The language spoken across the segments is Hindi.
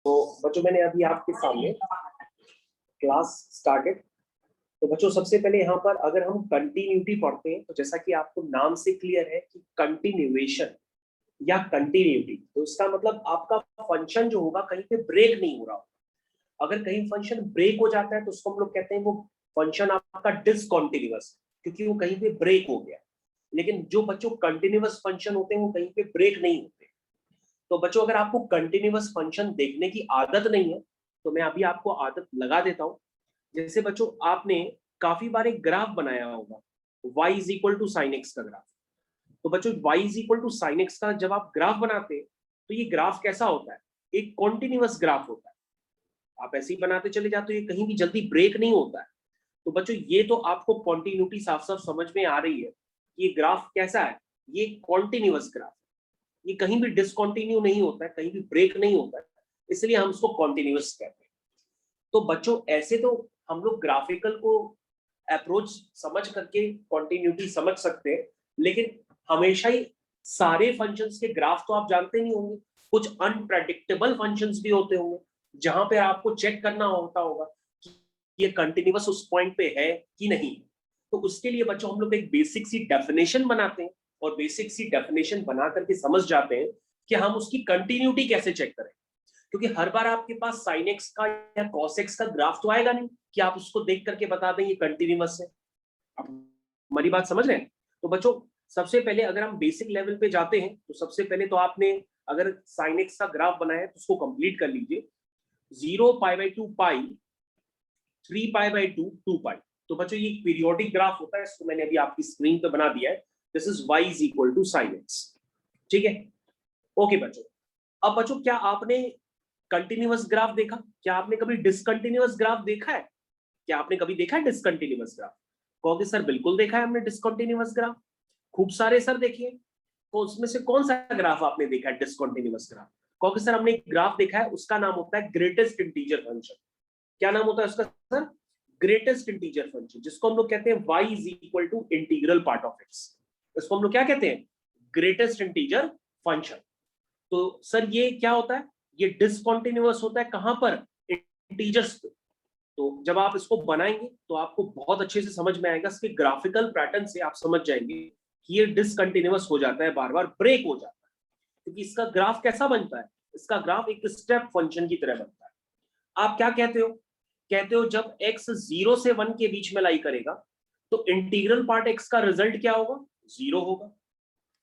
तो बच्चों मैंने अभी आपके सामने क्लास स्टार्टेड। तो बच्चों सबसे पहले यहाँ पर अगर हम कंटिन्यूटी पढ़ते हैं तो जैसा कि आपको नाम से क्लियर है कि कंटिन्यूएशन या कंटिन्यूटी, तो इसका मतलब आपका फंक्शन जो होगा कहीं पे ब्रेक नहीं हो रहा होगा। अगर कहीं फंक्शन ब्रेक हो जाता है तो उसको हम लोग कहते हैं वो फंक्शन आपका डिसकंटिन्यूअस, क्योंकि वो कहीं पे ब्रेक हो गया। लेकिन जो बच्चों कंटिन्यूअस फंक्शन होते हैं वो कहीं पे ब्रेक नहीं होते। तो बच्चों अगर आपको कंटिन्यूअस फंक्शन देखने की आदत नहीं है तो मैं अभी आपको आदत लगा देता हूं। जैसे बच्चों आपने काफी बार एक ग्राफ बनाया होगा y is equal to sine x का ग्राफ। तो बच्चों y is equal to sine x का जब आप ग्राफ बनाते हैं तो ये ग्राफ कैसा होता है? एक कॉन्टिन्यूअस ग्राफ होता है। आप ऐसे ही बनाते चले जाते हो, ये कहीं भी जल्दी ब्रेक नहीं होता है। तो बच्चों ये तो आपको कॉन्टिन्यूटी साफ साफ समझ में आ रही है कि ये ग्राफ कैसा है। ये कॉन्टिन्यूअस ग्राफ, ये कहीं भी डिसकंटिन्यू नहीं होता है, कहीं भी ब्रेक नहीं होता है, इसलिए हम इसको कॉन्टिन्यूअस कहते हैं। तो बच्चों ऐसे तो हम लोग ग्राफिकल को अप्रोच समझ करके कॉन्टिन्यूटी समझ सकते हैं, लेकिन हमेशा ही सारे फंक्शंस के ग्राफ तो आप जानते नहीं होंगे। कुछ अनप्रेडिक्टेबल फंक्शंस भी होते होंगे जहां पे आपको चेक करना होता होगा कि ये कंटिन्यूअस उस पॉइंट पे है कि नहीं। तो उसके लिए बच्चों हम लोग एक बेसिक सी डेफिनेशन बनाते हैं और बेसिक सी डेफिनेशन बना करके समझ जाते हैं कि हम उसकी कंटिन्यूटी कैसे चेक करें। क्योंकि हर बार आपके पास साइन एक्स का या कॉस एक्स का ग्राफ तो आएगा नहीं कि आप उसको देख करके बता दें ये कंटिन्यूअस है। आप हमारी बात समझ रहे हैं? तो बच्चों सबसे पहले अगर हम बेसिक लेवल पे जाते हैं तो सबसे पहले तो आपने अगर साइन एक्स का ग्राफ बनाया है तो उसको कंप्लीट कर लीजिए। 0 π/2 पाई, 3 π/2 2 पाई। तो बच्चों ये पीरियोडिक ग्राफ होता है, इसको मैंने अभी आपकी स्क्रीन पे बना दिया है। This is y is equal to sine x. ठीक है, ओके बच्चों। अब बच्चों क्या आपने कंटिन्यूअस ग्राफ देखा? क्या आपने कभी डिसकंटिन्यूअस ग्राफ देखा है? क्या आपने कभी देखा है डिसकंटिन्यूअस ग्राफ? कहोगे सर बिल्कुल देखा है हमने डिसकंटिन्यूअस ग्राफ, खूब सारे सर देखिए। तो उसमें से कौन सा ग्राफ आपने देखा है डिसकंटिन्यूअस ग्राफ? कहोगे सर हमने एक ग्राफ देखा है, उसका नाम होता है ग्रेटेस्ट इंटीजर फंक्शन। क्या नाम होता है उसका सर? ग्रेटेस्ट इंटीजर फंक्शन, जिसको हम लोग कहते हैं y is equal to integral part of x। इसको हम लोग क्या कहते हैं? Greatest integer function. तो सर ये क्या होता है? ये डिसकंटिन्यूअस होता है कहां पर? इंटीजर्स पे। तो जब आप इसको बनाएंगे तो आपको बहुत अच्छे से समझ में आएगा, इसके ग्राफिकल पैटर्न से आप समझ जाएंगे कि ये डिसकंटिन्यूअस हो जाता है, बार बार ब्रेक हो जाता है। क्योंकि इसका ग्राफ कैसा बनता है? इसका ग्राफ एक स्टेप फंक्शन की तरह बनता है। आप क्या कहते हो? कहते हो जब x 0 से 1 के बीच में लाई करेगा तो इंटीग्रल पार्ट x का रिजल्ट क्या होगा? 0 होगा।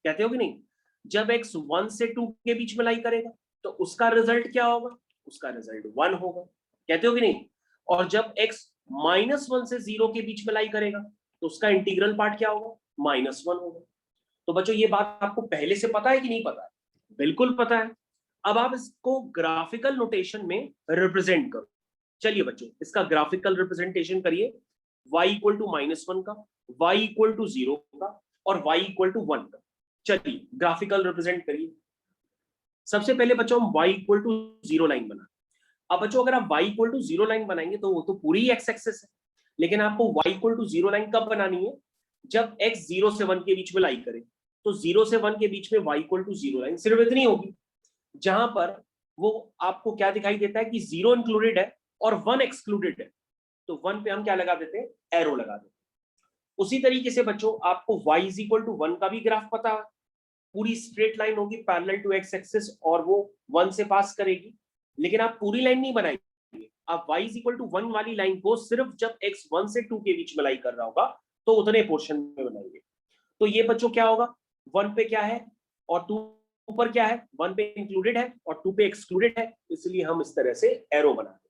कहते हो कि नहीं? जब x 1 से 2 के बीच में लाई करेगा तो उसका रिजल्ट क्या होगा? उसका रिजल्ट 1 होगा। कहते हो कि नहीं? और जब x -1 से 0 के बीच में लाई करेगा तो उसका इंटीग्रल पार्ट क्या होगा? -1 होगा। तो बच्चों ये बात आपको पहले से पता है कि नहीं पता है? बिल्कुल पता है। अब आप इसको ग्राफिकल नोटेशन में रिप्रेजेंट करो। चलिए बच्चों इसका ग्राफिकल रिप्रेजेंटेशन करिए। y इक्वल टू -1 का, y इक्वल टू 0 का और y इक्वल टू 1 का। चलिए ग्राफिकल रिप्रेजेंट करिए। सबसे पहले बच्चों हम y इक्वल टू 0 लाइन बना। अब बच्चों अगर आप y इक्वल टू 0 लाइन बनाएंगे तो वो तो पूरी x एक्सेस है, लेकिन आपको y इक्वल टू 0 लाइन कब बनानी है? जब x 0 से 1 के बीच में लाई करे। तो 0 से 1 के बीच में y इक्वल टू 0 लाइन सिर्फ इतनी होगी जहां पर वो आपको क्या दिखाई देता है कि 0 इंक्लूडेड है और 1 एक्सक्लूडेड है। तो 1 पे हम क्या लगा देते हैं? एरो लगा देते हैं। उसी तरीके से बच्चों आपको y इज इक्वल टू 1 का भी ग्राफ पता है। पूरी स्ट्रेट लाइन होगी पैरेलल टू x एक्सिस और वो 1 से पास करेगी, लेकिन आप पूरी लाइन नहीं बनाएंगे। आप y इज इक्वल टू 1 वाली लाइन को सिर्फ जब x 1 से 2 के बीच में लाई कर रहा होगा तो उतने पोर्शन में बनाएंगे। तो ये बच्चों क्या होगा? 1 पे क्या है और 2 पर क्या है? 1 पे इंक्लूडेड है और 2 पे एक्सक्लूडेड है, इसलिए हम इस तरह से एरो बना देते हैं।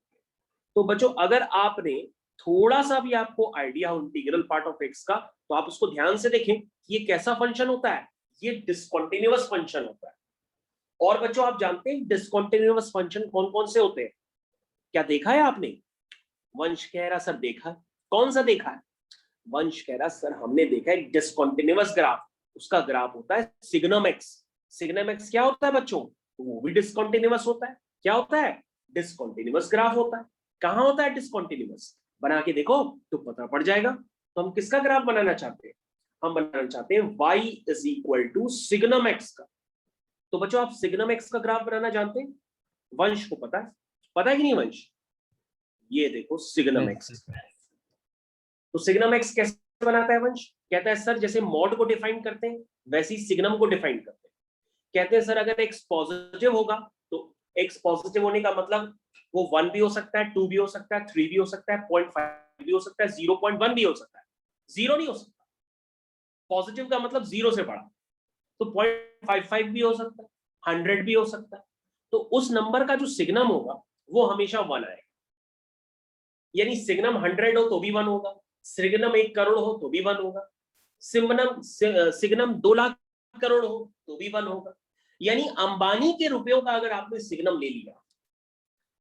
तो बच्चों अगर आपने थोड़ा सा भी आपको आइडिया हो इंटीग्रल पार्ट ऑफ एक्स का तो आप उसको ध्यान से देखें कि ये कैसा फंक्शन होता है। ये डिसकंटिन्यूअस फंक्शन होता है। और बच्चों आप जानते हैं डिसकंटिन्यूअस फंक्शन कौन कौन से होते हैं? क्या देखा है आपने? वंश कह रहा सर देखा है। कौन सा देखा है? वंश कह रहा सर हमने देखा है डिसकंटिन्यूअस ग्राफ। उसका ग्राफ होता है सिग्नम एक्स। सिग्नम एक्स क्या होता है बच्चों? वो भी डिसकंटिन्यूअस होता है। क्या होता है? डिसकंटिन्यूअस ग्राफ होता है। कहां होता है डिसकंटिन्यूअस? बना के देखो तो पता पड़ जाएगा। तो हम किसका ग्राफ बनाना चाहते हैं? हम बनाना चाहते हैं y is equal to signum x का। तो बच्चों आप सिग्नम एक्स का ग्राफ बनाना जानते हैं? वंश को पता है कि नहीं वंश? ये देखो सिग्नम एक्स। तो सिग्नम एक्स कैसे बनाता है वंश? कहता है सर जैसे मॉड को डिफाइन करते हैं वैसे ही सिग्नम को डिफाइन करते हैं। कहते हैं सर अगर एक्स पॉजिटिव होगा तो एक्स पॉजिटिव होने का मतलब वो 1 भी हो सकता है, 2 भी हो सकता है, 3 भी हो सकता है, 0.5 भी हो सकता है, 0.1 भी हो सकता है, 0 नहीं हो सकता। पॉजिटिव का मतलब 0 से बड़ा, तो 0.55 भी हो सकता है, 100 भी हो सकता है। तो उस नंबर का जो सिग्नम होगा वो हमेशा 1 आएगा। यानी सिग्नम 100 हो तो भी 1 होगा, सिग्नम 1 करोड़ हो तो भी 1 होगा, सिग्नम 2 लाख करोड़ हो तो भी 1 होगा। यानी अंबानी के रुपयों का अगर आपने सिग्नम ले लिया,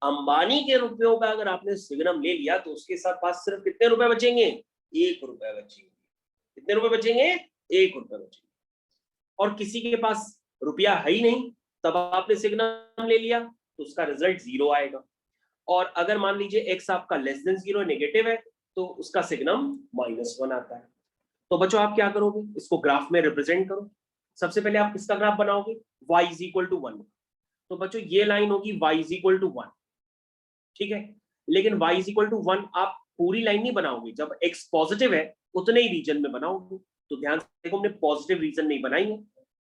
अंबानी के रुपयों का अगर आपने सिग्नम ले लिया तो उसके साथ पास सिर्फ कितने रुपए बचेंगे? 1 रुपए बचेंगे। कितने रुपए बचेंगे? 1 रुपए बचेंगे। और किसी के पास रुपया है ही नहीं, तब आपने सिग्नम ले लिया तो उसका रिजल्ट 0 आएगा। और अगर मान लीजिए एक्स आपका लेस देन 0 नेगेटिव है तो उसका सिग्नम -1 आता है। तो बच्चों आप क्या करोगे? इसको ग्राफ में रिप्रेजेंट करो। सबसे पहले आप किसका ग्राफ बनाओगे? y = 1। तो बच्चों ये लाइन होगी y = 1, ठीक है। लेकिन y = 1 आप पूरी लाइन नहीं बनाओगे, जब x पॉजिटिव है उतने ही रीजन में बनाओगे। तो ध्यान से देखो हमने पॉजिटिव रीजन नहीं बनाई है।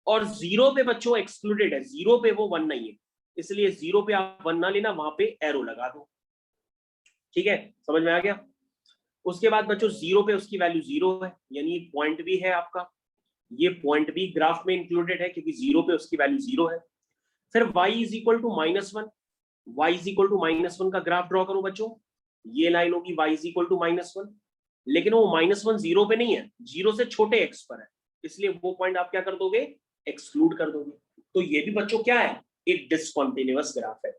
और 0 पे बच्चों एक्सक्लूडेड है, 0 पे वो 1 नहीं है, इसलिए 0 पे आप 1 ना लेना, वहां पे एरो लगा दो। ठीक है, समझ में आ गया? उसके बाद बच्चों 0 पे उसकी वैल्यू 0 है, यानी पॉइंट भी है आपका, ये पॉइंट भी ग्राफ में इंक्लूडेड है क्योंकि 0 पे उसकी वैल्यू 0 है। फिर y = -1, y = -1 का ग्राफ ड्रॉ करो बच्चों। ये लाइन होगी y = -1, लेकिन वो -1 0 पे नहीं है, 0 से छोटे x पर है, इसलिए वो पॉइंट आप क्या कर दोगे? एक्सक्लूड कर दोगे। तो ये भी बच्चों क्या है? एक डिसकंटीन्यूअस ग्राफ है।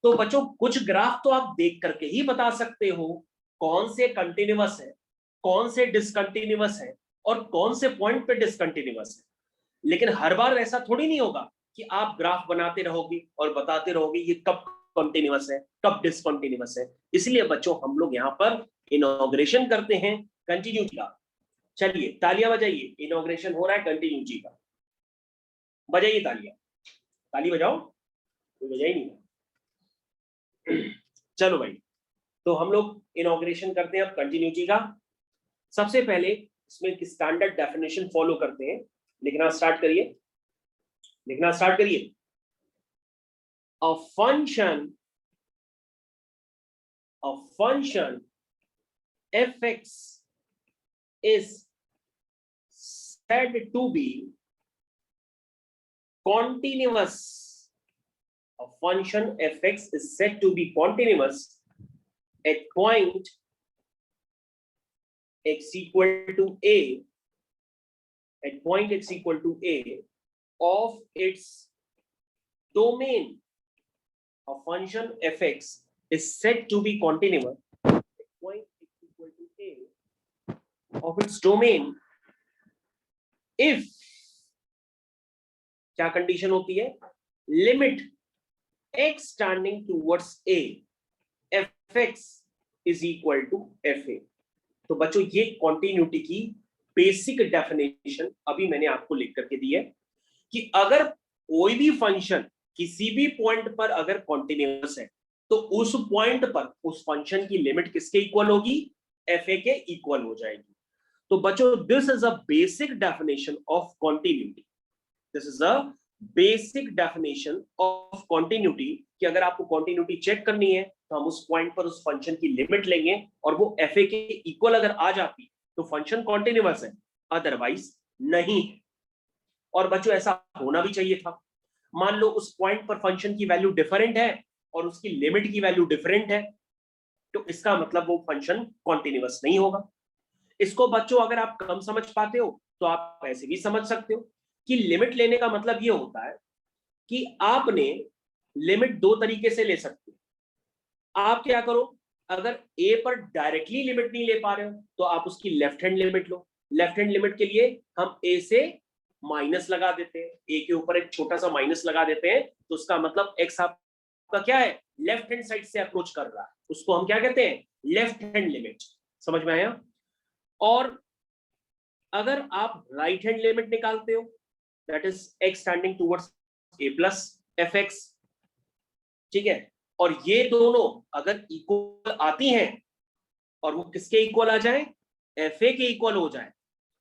तो बच्चों कुछ ग्राफ तो आप देख करके ही बता सकते हो कौन से कंटिन्यूअस है, कौन से डिसकंटिन्यूअस है और कौन से पॉइंट पे डिसकंटिन्यूअस है। लेकिन हर बार ऐसा थोड़ी नहीं होगा कि आप ग्राफ बनाते रहोगे और बताते रहोगे ये कब कंटिन्यूअस है, कब डिसकंटिन्यूअस है। इसलिए बच्चों हम लोग यहाँ पर इनॉग्रेशन करते हैं कंटिन्यूटी का। चलिए तालियां बजाइए, इनॉग्रेशन हो रहा है कंटिन्यूटी का। बजाइए तालियां, ताली बजाओ, कोई बजाई नहीं। चलो भाई, तो हम लोग इनॉग्रेशन करते हैं अब कंटिन्यूटी का। सबसे पहले इसमें स्टैंडर्ड डेफिनेशन फॉलो करते हैं। लिखना स्टार्ट करिए, लिखना स्टार्ट करिए। A function fx is said to be continuous. A function fx is said to be continuous at point x equal to a, at point x equal to a of its domain. A function fx is said to be continuous at point x equal to a of its domain if, क्या कंडीशन होती है? Limit x tending towards a fx is equal to fa। तो बच्चों ये कॉन्टिन्यूटी की बेसिक डेफिनेशन अभी मैंने आपको लिख करके दी है कि अगर कोई भी फंक्शन किसी भी पॉइंट पर अगर कॉन्टिन्यूअस है तो उस पॉइंट पर उस फंक्शन की लिमिट किसके इक्वल होगी? fa के इक्वल हो जाएगी। तो बच्चों this is a basic definition of continuity. This is a basic definition of continuity कि अगर आपको कॉन्टिन्यूटी चेक करनी है तो हम उस पॉइंट पर उस फंक्शन की लिमिट लेंगे और वो fa के इक्वल अगर आ जाती तो फंक्शन कॉन्टिन्यूअस है, अदरवाइज नहीं। और बच्चों ऐसा होना भी चाहिए था। मान लो उस पॉइंट पर फंक्शन की वैल्यू डिफरेंट है और उसकी लिमिट की वैल्यू डिफरेंट है, तो इसका मतलब वो फंक्शन कॉन्टिन्यूअस नहीं होगा। इसको बच्चों अगर आप कम समझ पाते हो तो आप ऐसे भी समझ सकते हो कि लिमिट लेने का मतलब ये होता है कि आपने लिमिट 2 तरीके से ले सकते हो। आप क्या करो, अगर a पर डायरेक्टली लिमिट नहीं ले पा रहे हो तो आप उसकी लेफ्ट हैंड लिमिट लो। लेफ्ट हैंड लिमिट के लिए हम a से माइनस लगा देते हैं, a के ऊपर एक छोटा सा माइनस लगा देते हैं, तो उसका मतलब x आपका क्या है? लेफ्ट हैंड साइड से अप्रोच कर रहा है, उसको हम क्या कहते हैं? Left hand limit. समझ में आया? और अगर आप राइट हैंड लिमिट निकालते हो, that is x tending towards a plus fx, ठीक है, और ये दोनों अगर इक्वल आती हैं और वो किसके इक्वल आ जाए, एफ ए के इक्वल हो जाए,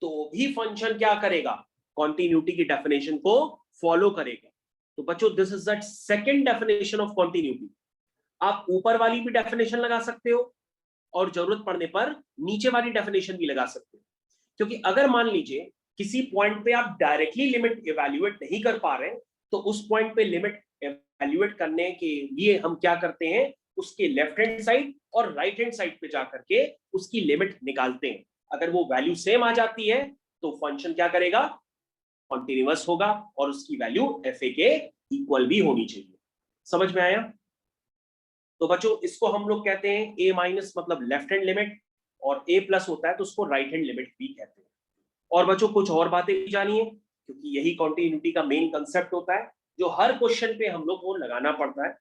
तो भी फंक्शन क्या करेगा, कॉन्टिन्यूटी की डेफिनेशन को फॉलो करेगा। तो बच्चों this is the second definition of continuity. आप ऊपर वाली भी डेफिनेशन लगा सकते हो और जरूरत पड़ने पर नीचे वाली डेफिनेशन भी लगा सकते हो, क्योंकि अगर मान लीजिए किसी पॉइंट पे आप डायरेक्टली लिमिट इवैल्यूएट नहीं कर पा रहे, तो उस पॉइंट पे लिमिट इवैल्यूएट करने के लिए हम क्या करते हैं, उसके लेफ्ट हैंड साइड और राइट हैंड साइड पे जाकर के उसकी लिमिट निकालते हैं। अगर वो वैल्यू सेम आ जाती है तो फंक्शन क्या करेगा, कॉन्टिन्यूअस होगा और उसकी वैल्यू एफ ए के इक्वल भी होनी चाहिए। समझ में आया? तो बच्चों इसको हम लोग कहते हैं ए माइनस मतलब लेफ्ट हैंड लिमिट, और ए प्लस होता है तो उसको राइट हैंड लिमिट भी कहते हैं। और बच्चों कुछ और बातें भी जानिए, क्योंकि यही कॉन्टिन्यूटी का मेन कंसेप्ट होता है जो हर क्वेश्चन पे हम लोग को लगाना पड़ता है।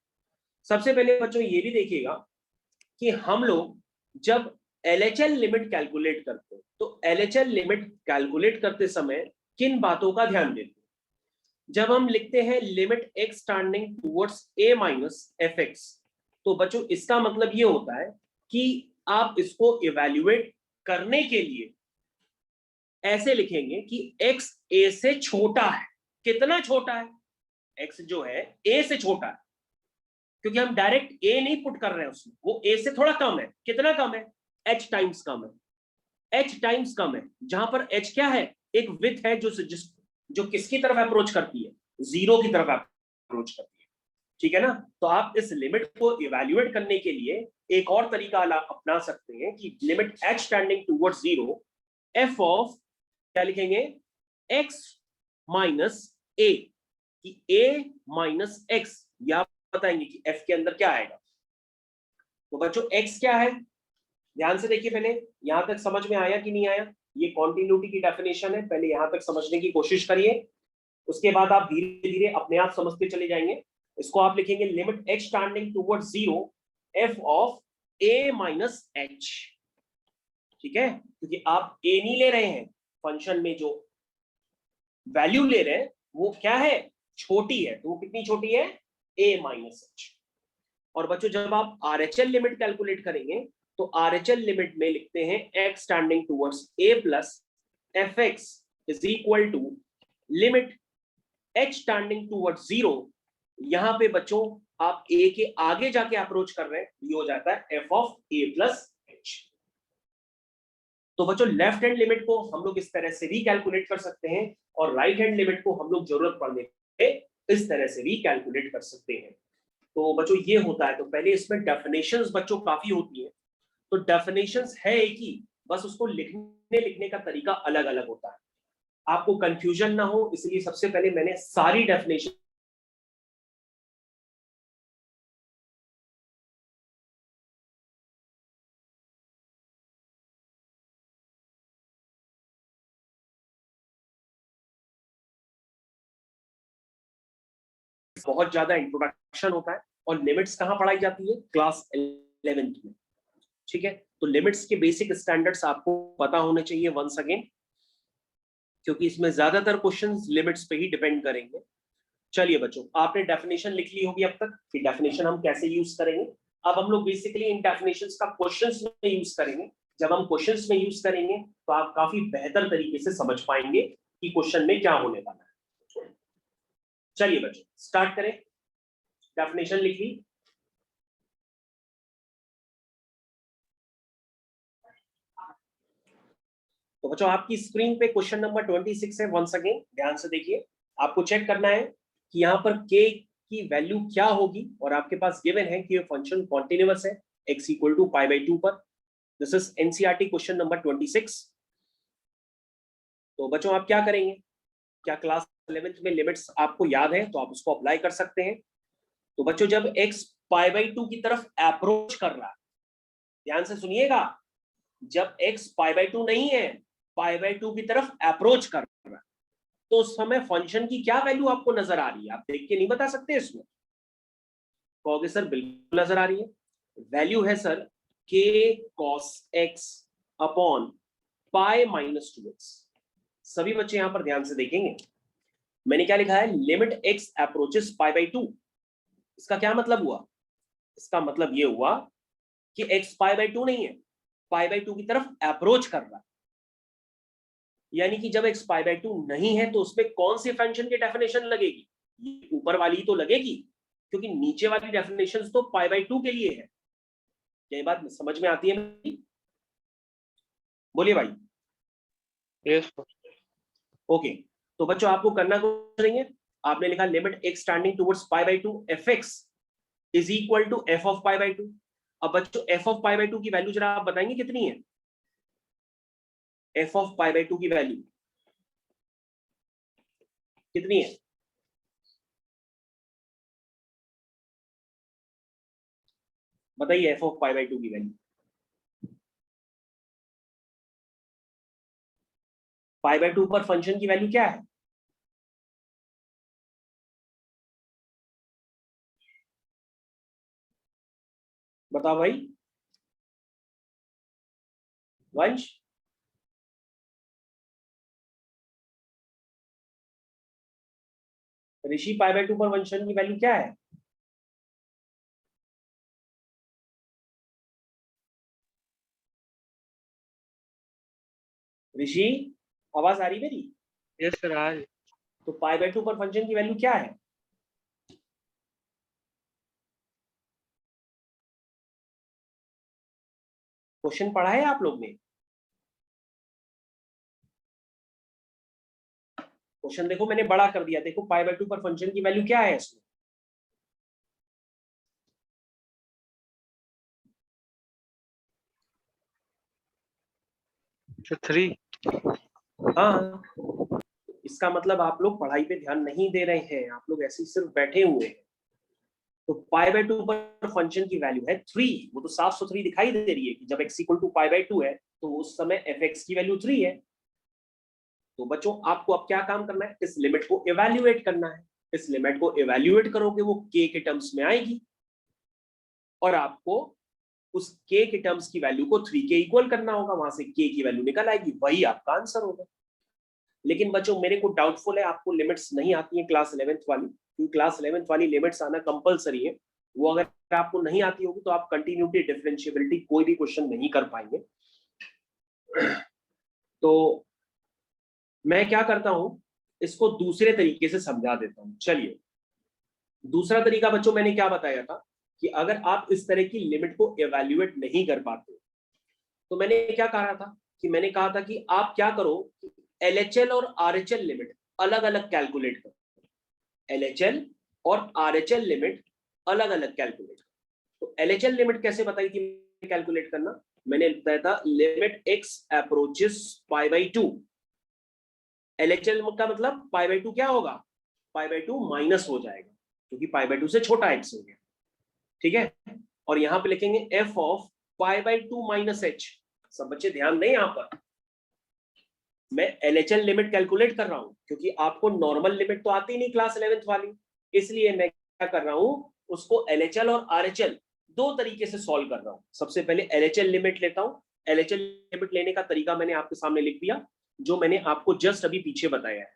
सबसे पहले बच्चों ये भी देखिएगा कि हम लोग जब एलएचएल लिमिट कैलकुलेट करते हैं तो एलएचएल लिमिट कैलकुलेट करते समय किन बातों का ध्यान देते हैं। जब हम लिखते हैं limit x tending towards a minus F x, तो बच्चों इसका मतलब ये होता है कि आप इसको इवैल्यूएट करने के लिए ऐसे लिखेंगे कि x a से छोटा है। कितना छोटा है, x जो है a से छोटा है, क्योंकि हम डायरेक्ट a नहीं पुट कर रहे हैं उसमें, वो a से थोड़ा कम है। कितना कम है, h टाइम्स कम है, h टाइम्स कम है। जहां पर h क्या है, एक विड्थ है जो किसकी तरफ अप्रोच करती है, जीरो की तरफ अप्रोच करती है। ठीक है ना? तो आप इस लिमिट को इवैल्यूएट करने के लिए एक और तरीका अपना सकते हैं कि limit h tending towards zero f of क्या लिखेंगे, x माइनस ए, कि a माइनस x, या बताएंगे कि f के अंदर क्या आएगा। तो बच्चों x क्या है, ध्यान से देखिए, पहले यहां तक समझ में आया कि नहीं आया? ये कॉन्टिन्यूटी की डेफिनेशन है, पहले यहां तक समझने की कोशिश करिए, उसके बाद आप धीरे धीरे अपने आप समझते चले जाएंगे। इसको आप लिखेंगे limit x tending towards zero f of a minus h। ठीक है, क्योंकि आप a नहीं ले रहे हैं, फंक्शन में जो वैल्यू ले रहे हैं वो क्या है, छोटी है। तो वो कितनी छोटी है, a माइनस h। और बच्चों जब आप RHL लिमिट कैलकुलेट करेंगे तो RHL लिमिट में लिखते हैं x standing towards a plus f x is equal to limit h standing towards zero. यहां पे बच्चों आप a के आगे जाके अप्रोच कर रहे हैं, ये हो जाता है f of a plus h। तो बच्चों लेफ्ट हैंड लिमिट को हम लोग इस तरह से भी कैलकुलेट कर सकते हैं और राइट हैंड लिमिट को हम लोग जरूरत पड़ने पे इस तरह से भी कैलकुलेट कर सकते हैं। तो बच्चों ये होता है। तो पहले इसमें डेफिनेशंस बच्चों काफी होती है, तो डेफिनेशंस है एक ही, बस उसको लिखने का तरीका अलग अलग होता है। आपको कंफ्यूजन ना हो इसलिए सबसे पहले मैंने सारी डेफिनेशन बहुत ज्यादा इंट्रोडक्शन होता है, और लिमिट्स कहां पढ़ाई जाती है, क्लास 11th में। ठीक है, तो लिमिट्स के बेसिक स्टैंडर्ड्स आपको पता होने चाहिए वंस अगेन, क्योंकि इसमें ज्यादातर क्वेश्चंस लिमिट्स पे ही डिपेंड करेंगे। चलिए बच्चों, आपने डेफिनेशन लिख ली होगी अब तक कि डेफिनेशन हम कैसे यूज करेंगे। अब हम लोग बेसिकली इन डेफिनेशंस का क्वेश्चंस में यूज करेंगे। जब हम क्वेश्चंस में यूज करेंगे तो आप काफी बेहतर तरीके से समझ पाएंगे कि क्वेश्चन में क्या होने वाला है। चलिए बच्चों स्टार्ट करें। डेफिनेशन लिख ली। तो बच्चों आपकी स्क्रीन पे क्वेश्चन नंबर 26 है। वंस अगेन ध्यान से देखिए, आपको चेक करना है कि यहाँ पर k की वैल्यू क्या होगी, और आपके पास गिवन है कि ये फंक्शन कॉन्टिन्यूअस है x equal to pi by 2 पर। This is NCERT question number 26। तो बच्चों आप क्या करेंगे, क्या क्लास 11th में लिमिट्स आपको याद है तो आप उसको अप्लाई कर सकते हैं। तो बच्चों जब x पाई बाई 2 की तरफ अप्रोच कर रहा है, ध्यान से सुनिएगा, जब x पाई बाई 2 नहीं है, पाई बाई 2 की तरफ अप्रोच कर रहा है, तो उस समय फंक्शन की क्या वैल्यू आपको नजर आ रही है, आप देख के नहीं बता सकते इसमें? कहोगे सर बिल्कुल नजर आ रही है। वैल्यू है sir k cos x upon pi minus 2x। सभी बच्चे यहां पर ध्यान से देखेंगे, मैंने क्या लिखा है, limit x approaches pi by 2। इसका क्या मतलब हुआ? इसका मतलब ये हुआ कि x π/2 नहीं है, π/2 की तरफ अप्रोच कर रहा है। यानी कि जब x π/2 नहीं है तो उसमें कौन सी फंक्शन की डेफिनेशन लगेगी? ये ऊपर वाली तो लगेगी, क्योंकि नीचे वाली डेफिनेशन तो π/2 के लिए है। ये बात समझ में आती है? बोलिए भाई। यस। ओके, तो बच्चों आपको करना कुछ नहीं है, आपने लिखा limit x tending towards π/2 fx is equal to f of π/2। अब बच्चों f ऑफ π/2 की वैल्यू जरा आप बताएंगे कितनी है? f ऑफ π/2 की वैल्यू कितनी है? बताइए f ऑफ π/2 की वैल्यू। π/2 पर फंक्शन की वैल्यू क्या है? बताओ भाई वंश। ऋषि π/2 पर फंक्शन की वैल्यू क्या है? ऋषि आवाज आ रही मेरी? यस सर आज। तो π/2 पर फंक्शन की वैल्यू क्या है? क्वेश्चन पढ़ा है आप लोग ने? क्वेश्चन देखो मैंने बड़ा कर दिया, देखो π/2 पर फंक्शन की वैल्यू क्या है इसमें? सर 3। हाँ, इसका मतलब आप लोग पढ़ाई पे ध्यान नहीं दे रहे हैं, आप लोग ऐसे ही सिर्फ बैठे हुए हैं। तो π/2 पर फंक्शन की वैल्यू है 3, वो तो साफ सुथरी दिखाई दे रही है कि जब x इक्वल टू π/2 है तो उस समय fx की वैल्यू 3 है। तो बच्चों आपको अब क्या काम करना है? इस लिमिट को इवैल्यूएट करना है। इस लिमिट को इवैल्यूएट करोगे वो k के टर्म्स में आएगी, और आपको उस k के टर्म्स की वैल्यू को 3 के इक्वल करना होगा, वहां से k की वैल्यू निकल आएगी, वही आपका आंसर होगा। लेकिन बच्चों मेरे को डाउटफुल है आपको लिमिट्स नहीं आती है क्लास 11th वाली, क्योंकि क्लास 11th वाली लिमिट्स आना कंपलसरी है। वो अगर आपको नहीं आती होगी तो आप कंटिन्यूटी डिफरेंशिएबिलिटी कोई भी क्वेश्चन नहीं कर पाएंगे। तो मैं क्या करता हूं, इसको दूसरे तरीके से समझा देता हूं। चलिए, दूसरा तरीका बच्चों मैंने क्या बताया था कि अगर आप इस तरह की लिमिट को इवैल्यूएट नहीं कर पाते तो मैंने क्या कहा था कि मैंने कहा था कि आप क्या करो, LHL और RHL लिमिट अलग अलग कैलकुलेट करो। LHL और RHL लिमिट अलग अलग कैलकुलेट करो। तो LHL लिमिट कैसे बताई थी कैलकुलेट करना? मैंने बताया था लिमिट x अप्रोचेस π/2। LHL का मतलब π/2 क्या होगा? π/2 माइनस हो जाएगा, क्योंकि π/2 से छोटा x हो गया। ठीक है, और यहां पे लिखेंगे f ऑफ π/2 माइनस h। सब बच्चे ध्यान दें, यहां पर मैं LHL लिमिट कैलकुलेट कर रहा हूं, क्योंकि आपको नॉर्मल लिमिट तो आती नहीं क्लास 11th वाली, इसलिए मैं क्या कर रहा हूं, उसको LHL और RHL दो तरीके से सॉल्व कर रहा हूं। सबसे पहले LHL लिमिट लेता हूं। LHL लिमिट लेने का तरीका मैंने आपके सामने लिख दिया, जो मैंने आपको जस्ट अभी पीछे बताया है।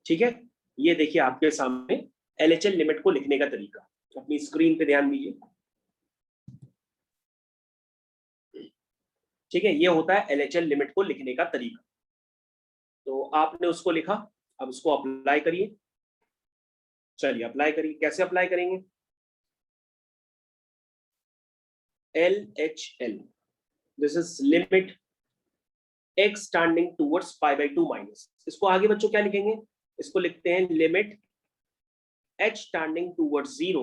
ठीक है, ये देखिए आपके सामने LHL लिमिट को लिखने का तरीका, अपनी स्क्रीन पे ध्यान दीजिए। ठीक है, ये होता है LHL लिमिट को लिखने का तरीका। तो आपने उसको लिखा, अब उसको अप्लाई करिए। चलिए अप्लाई करिए, कैसे अप्लाई करेंगे? LHL, this is limit x tending towards π/2 minus, इसको आगे बच्चों क्या लिखेंगे? इसको लिखते हैं limit h tending towards 0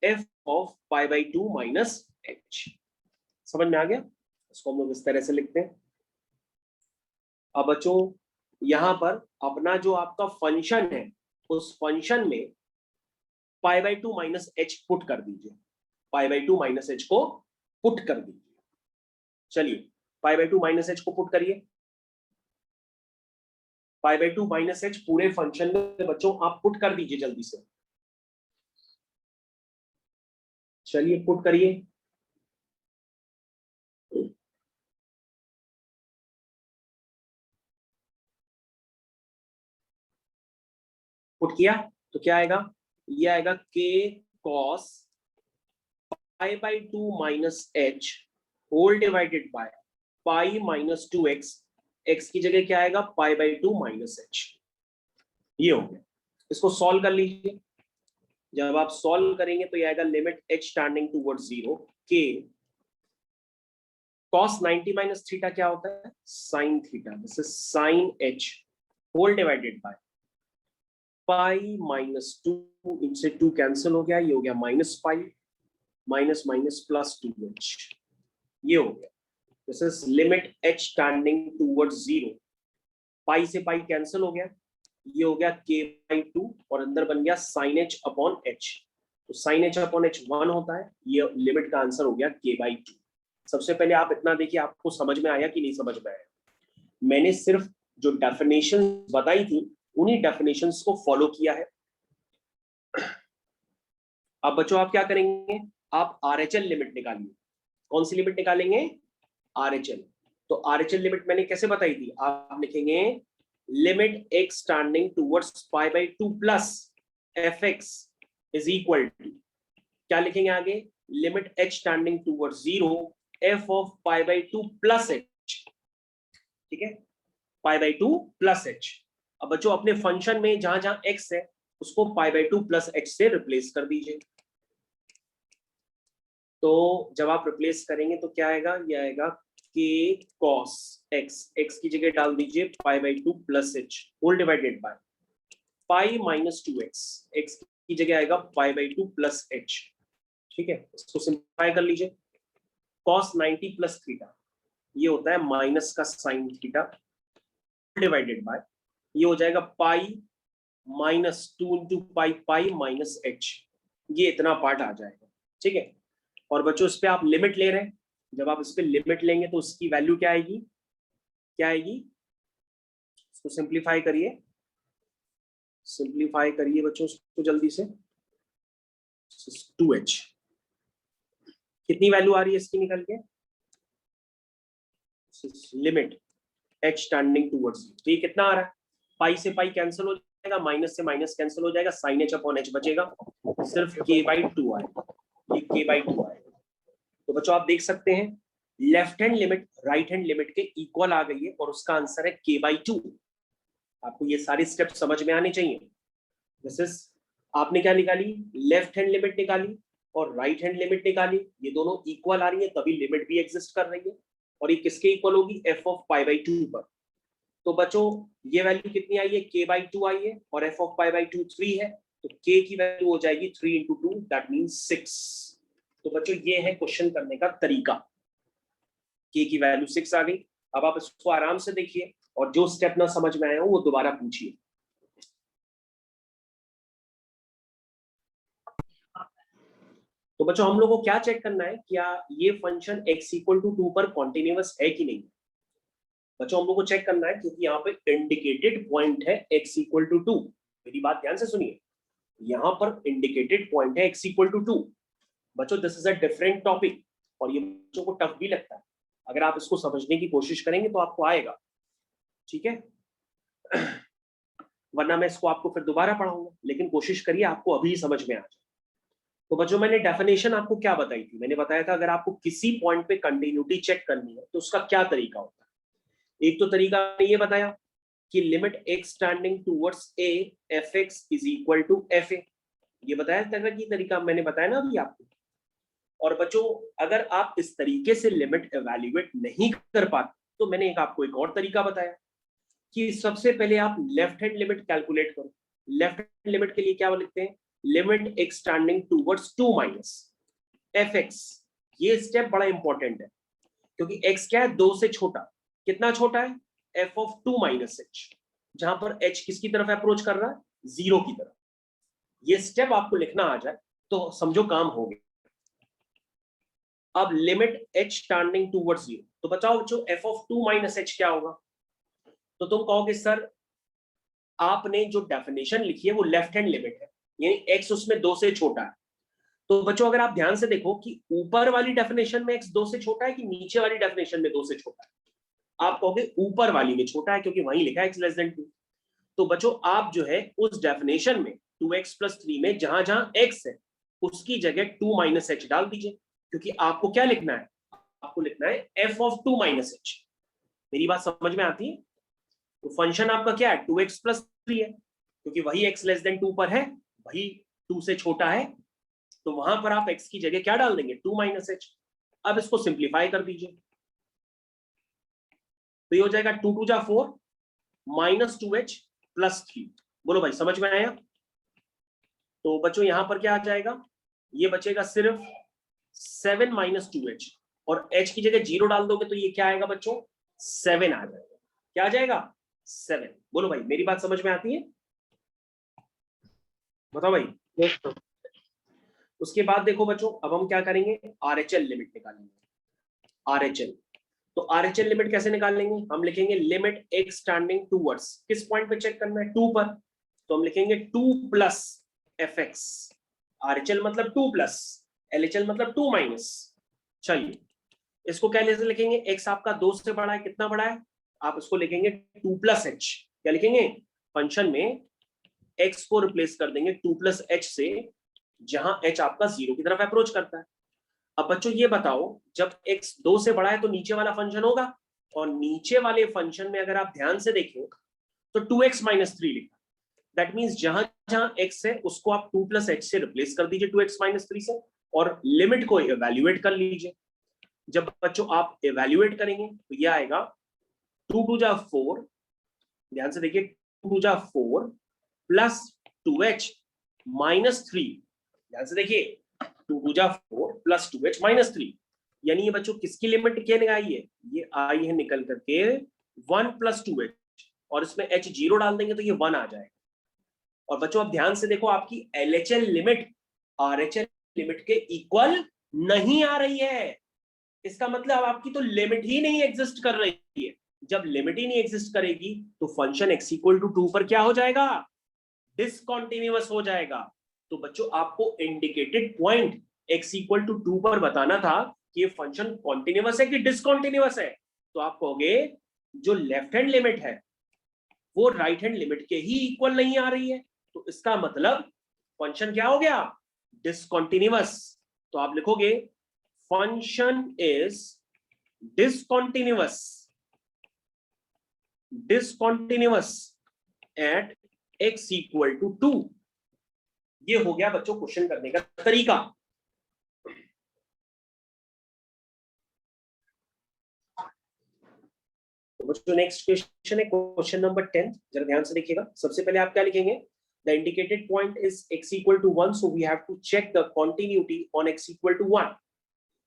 f of π/2 minus h। समझ में आ गया? इसको हम लोग इस तरह से लिखते हैं। अब बच्चों यहां पर अपना जो आपका फंक्शन है, उस फंक्शन में π/2 माइनस h पुट कर दीजिए। π/2 माइनस h को पुट कर दीजिए। चलिए π/2 माइनस h को पुट करिए। π/2 माइनस h पूरे फंक्शन में बच्चों आप पुट कर दीजिए जल्दी से। चलिए पुट करिए। पुट किया तो क्या आएगा? ये आएगा k cos pi by 2 minus h whole divided by pi minus 2x, x की जगह क्या आएगा पाई बाई 2 माइनस h। ये हो गया, इसको सॉल्व कर लीजिए। जब आप सॉल्व करेंगे तो ये आएगा limit h tending towards 0 k cos 90 minus theta क्या होता है sin theta, this is sin h whole divided by pi minus 2, इनसे 2 कैंसिल हो गया, ये हो गया minus pi minus minus plus 2h, ये हो गया। This is limit h tending towards 0, pi से पाई कैंसिल हो गया, ये हो गया k बाई 2 और अंदर बन गया sin h अपॉन h, तो sin h अपॉन h 1 होता है, ये लिमिट का आंसर हो गया k बाई 2। सबसे पहले आप इतना देखिए आपको समझ में आया कि नहीं समझ में आया। मैंने सिर्फ जो डेफिनेशन बताई थी उन्हीं डेफिनेशंस को फॉलो किया है। अब बच्चों आप क्या करेंगे, आप RHL लिमिट निकालिए। कौन सी लिमिट निकालेंगे RHL। तो RHL लिमिट मैंने कैसे बताई थी, आप लिखेंगे limit x tending towards pi by 2 plus fx is equal to, क्या लिखेंगे आगे, limit h tending towards 0 f of pi by 2 plus h, ठीक है, पाई बाई 2 प्लस h। अब बच्चों अपने फंक्शन में जहां जहां x है उसको पाई बाई 2 प्लस h से रिप्लेस कर दीजिए। तो जब आप रिप्लेस करेंगे तो क्या आएगा, ये आएगा k cos x, x की जगह डाल दीजिए pi by 2 plus h whole divided by pi minus 2x, x की जगह आएगा पाई बाई 2 प्लस h, ठीक है। इसको सिंप्लीफाई कर लीजिए, cos 90 प्लस थीटा ये होता है माइनस का साइन थीटा डिवाइडेड बाय, ये हो जाएगा पाई minus 2 into pi pi minus h, ये इतना पार्ट आ जाएगा, ठीक है। और बच्चों इस पे आप लिमिट ले रहे हैं, जब आप इस पे लिमिट लेंगे तो उसकी वैल्यू क्या आएगी, क्या आएगी, इसको सिंप्लीफाई करिए, सिंप्लीफाई करिए बच्चों इसको जल्दी से, 2h कितनी वैल्यू आ रही है इसकी निकल के, लिमिट h टेंडिंग टुवर्ड्स, तो ये कितना आ रहा है, पाई से पाई कैंसिल हो जाएगा, माइनस से माइनस कैंसिल हो जाएगा, sin h अपॉन h बचेगा, सिर्फ k बाई 2 आएगा, ये k बाई 2 आएगा। तो बच्चों आप देख सकते हैं left hand limit right hand limit के इक्वल आ गई है और उसका आंसर है k बाई 2। आपको ये सारी स्टेप समझ में आनी चाहिए। दिस इज, आपने क्या निकाली, लेफ्ट हैंड लिमिट निकाली और राइट हैंड लिमिट निकाली, ये दोनों इक्वल आ रही है तभी लिमिट भी एग्जिस्ट कर रही है, और ये किसके इक्वल होगी, f ऑफ पाई बाई 2 पर। तो बच्चों ये वैल्यू कितनी आई है, k बाई 2 आई है और f ऑफ पाई बाई 2 3 है, तो k की वैल्यू हो जाएगी 3 इंटू 2 दैट मीन्स 6। तो बच्चों ये है क्वेश्चन करने का तरीका, k की वैल्यू 6 आ गई। अब आप इसको आराम से देखिए और जो स्टेप ना समझ में आया हो वो दोबारा पूछिए। तो बच्चों हम लोग को क्या चेक करना है, क्या ये फंक्शन x इक्वल टू 2 पर कॉन्टिन्यूअस है कि नहीं। बच्चों हम लोग को चेक करना है क्योंकि यहाँ पे इंडिकेटेड पॉइंट है x इक्वल टू 2, मेरी बात ध्यान से सुनिए, यहाँ पर इंडिकेटेड पॉइंट है x इक्वल टू 2। बच्चों this is a different topic और ये बच्चों को टफ भी लगता है, अगर आप इसको समझने की कोशिश करेंगे तो आपको आएगा, ठीक है। वरना मैं इसको आपको फिर दोबारा पढ़ाऊंगा, लेकिन कोशिश करिए आपको अभी समझ में आ जाए। तो बच्चों मैंने डेफिनेशन आपको क्या बताई थी, मैंने बताया था अगर आपको किसी पॉइंट पे कंटिन्यूटी चेक करनी है तो उसका क्या तरीका होता है। एक तो तरीका ये बताया कि limit x tending towards a fx is equal to fa, ये बताया था कि तरीका मैंने बताया ना अभी आपको। और बच्चों अगर आप इस तरीके से लिमिट एवेल्युएट नहीं कर पाते तो मैंने आपको एक और तरीका बताया कि सबसे पहले आप लेफ्ट हैंड लिमिट कैलकुलेट करो। लेफ्ट हैंड लिमिट के लिए क्या लिखते हैं, limit x tending towards 2 minus fx, ये स्टेप बड़ा इंपॉर्टेंट है क्योंकि x क्या है 2 से छोटा, कितना छोटा है, f ऑफ 2 माइनस h, जहां पर h किसकी तरफ अप्रोच कर रहा है, 0 की तरफ। ये स्टेप आपको लिखना आ जाए तो समझो काम हो गया। अब लिमिट h टेंडिंग टुवर्ड्स 0, तो बताओ बच्चों f ऑफ 2 माइनस h क्या होगा। तो तुम कहोगे सर आपने जो डेफिनेशन लिखी है वो लेफ्ट हैंड लिमिट है, यानी x उसमें 2 से छोटा है। तो बच्चों अगर आप ध्यान से देखो कि ऊपर वाली डेफिनेशन में x 2 से छोटा है कि नीचे वाली डेफिनेशन में 2 से छोटा है, आप कहोगे ऊपर वाली में छोटा है क्योंकि वहीं लिखा है x लेस देन 2। तो बच्चों आप जो है उस डेफिनेशन में 2x प्लस 3 में जहां जहां x है उसकी जगह 2 माइनस एच डाल दीजिए, क्योंकि आपको क्या लिखना है, आपको लिखना है एफ ऑफ 2 माइनस एच। मेरी बात समझ में आती है? तो फंक्शन आपका क्या है, 2x प्लस 3 है, क्योंकि वही x लेस देन 2 पर है, वही 2 से छोटा है, तो वहां पर आप x की जगह क्या डाल देंगे, 2 माइनस एच। अब इसको सिंप्लीफाई कर दीजिए, तो ये हो जाएगा 2 2 जा 4 माइनस 2h प्लस 3। बोलो भाई समझ में आया? तो बच्चों यहां पर क्या आ जाएगा, ये बचेगा सिर्फ 7 माइनस 2h, और h की जगह 0 डाल दोगे तो ये क्या आएगा बच्चों, 7 आ जाएगा। क्या आ जाएगा, 7। बोलो भाई मेरी बात समझ में आती है? बताओ भाई। Yes sir. उसके बाद देखो बच्चों, अब हम क्या करेंगे, RHL लिमिट निकालेंगे। RHL, तो RHL लिमिट कैसे निकालेंगे, हम लिखेंगे लिमिट x स्टैंडिंग टूवर्ड्स, किस पॉइंट पे चेक करना है, 2 पर, तो हम लिखेंगे 2 प्लस fx। RHL मतलब 2 प्लस, LHL मतलब 2 माइनस। चलिए इसको क्या लिखेंगे, x आपका 2 से बड़ा है, कितना बड़ा है, आप इसको लिखेंगे 2 प्लस h। क्या लिखेंगे, फंक्शन में x को रिप्लेस कर देंगे 2 प्लस h से, जहां h आपका 0 की तरफ अप्रोच करता है। अब बच्चों ये बताओ, जब x 2 से बड़ा है तो नीचे वाला फंक्शन होगा, और नीचे वाले फंक्शन में अगर आप ध्यान से देखें तो 2x माइनस 3 लिखा, दैट मीन्स जहां जहां x है उसको आप 2 प्लस h से रिप्लेस कर दीजिए 2x माइनस 3 से, और लिमिट को इवेल्युएट कर लीजिए। जब बच्चों आप इवेल्युएट करेंगे तो ये आएगा 2 2 जा 4, ध्यान से देखिए 2 2 जा 4 प्लस 2h माइनस 3, ध्यान से देखिए 2 2 जा 4 प्लस 2h माइनस 3, यानी ये बच्चों किसकी लिमिट क्या आई है, ये आई है निकल करके 1 प्लस 2h, और इसमें h 0 डाल देंगे तो ये 1 आ जाएगा। और बच्चों अब ध्यान से देखो, आपकी LHL लिमिट RHL लिमिट के इक्वल नहीं आ रही है, इसका मतलब आपकी तो लिमिट ही नहीं एग्जिस्ट कर रही है। जब लिमिट ही नहीं एग्जिस्ट करेगी तो फंक्शन x इक्वल टू 2 पर क्या हो जाएगा, डिसकंटिन्यूअस हो जाएगा। तो बच्चों आपको indicated point x equal to 2 पर बताना था कि ये फंक्शन कॉन्टिन्यूअस है कि डिसकंटिन्यूअस है, तो आप कहोगे जो लेफ्ट हैंड लिमिट है वो राइट हैंड लिमिट के ही इक्वल नहीं आ रही है, तो इसका मतलब फंक्शन क्या हो गया, डिसकंटिन्यूअस। तो आप लिखोगे function is discontinuous at x equal to 2। ये हो गया बच्चों क्वेश्चन करने का तरीका। तो बच्चों नेक्स्ट क्वेश्चन है क्वेश्चन नंबर 10, जरा ध्यान से देखिएगा। सबसे पहले आप क्या लिखेंगे, the indicated point is x equal to 1, so we have to check the continuity on x equal to 1।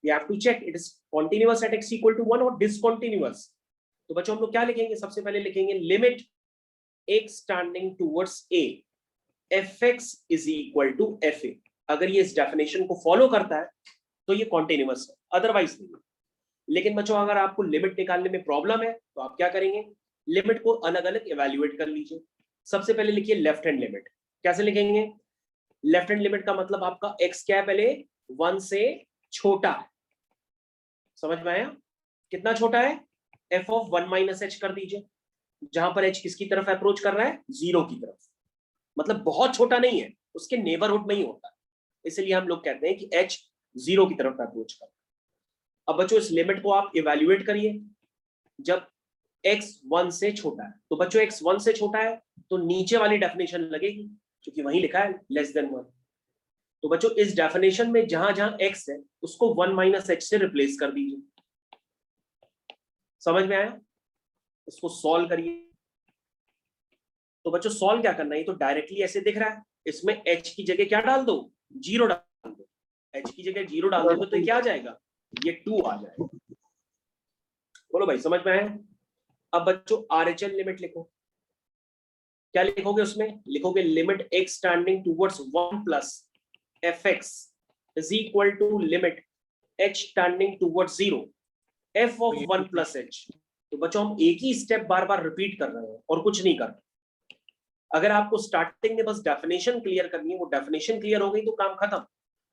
we have to check it is continuous at x equal to 1 और discontinuous। तो बच्चों हम लोग क्या लिखेंगे, सबसे पहले लिखेंगे limit x standing towards a fx is equal to fa। अगर ये इस डेफिनेशन को फॉलो करता है तो ये कॉन्टिन्यूअस है, अदरवाइज नहीं। लेकिन बच्चों अगर आपको लिमिट निकालने में प्रॉब्लम है तो आप क्या करेंगे, लिमिट को अलग अलग इवेल्युएट कर लीजिए। सबसे पहले लिखिए लेफ्ट हैंड लिमिट। कैसे लिखेंगे, लेफ्ट हैंड लिमिट का मतलब आपका x क्या है, पहले 1 से छोटा है, समझ में आया, कितना छोटा है, f ऑफ 1 माइनस एच कर दीजिए, जहां पर h किसकी तरफ अप्रोच कर रहा है, 0 की तरफ, मतलब बहुत छोटा नहीं है, उसके नेबरहुड में ही होता है, इसलिए हम लोग कहते हैं कि h 0 की तरफ अप्रोच कर रहा है। अब बच्चों इस लिमिट को आप इवेल्युएट करिए, जब x 1 से छोटा है, तो बच्चों x 1 से छोटा है तो नीचे वाली डेफिनेशन लगेगी, क्योंकि वहीं लिखा है लेस देन 1। तो बच्चों इस डेफिनेशन में जहां जहां x है उसको 1 माइनस एच से रिप्लेस कर दीजिए। समझ में आया, इसको सॉल्व करिए। तो बच्चों सॉल्व क्या करना है, ये तो डायरेक्टली ऐसे दिख रहा है, इसमें h की जगह क्या डाल दो, 0 डाल दो, h की जगह 0 डाल दो तो क्या आ जाएगा, ये 2 आ जाएगा। बोलो भाई समझ में आया। अब बच्चों RHL लिमिट लिखो, क्या लिखोगे उसमें, लिखोगे limit x standing towards 1 plus fx is equal to limit h standing towards 0 f of 1 plus h। तो बच्चों हम एक ही स्टेप बार बार रिपीट कर रहे हैं और कुछ नहीं कर रहे। अगर आपको स्टार्टिंग में बस डेफिनेशन क्लियर करनी है, वो डेफिनेशन क्लियर हो गई तो काम खत्म।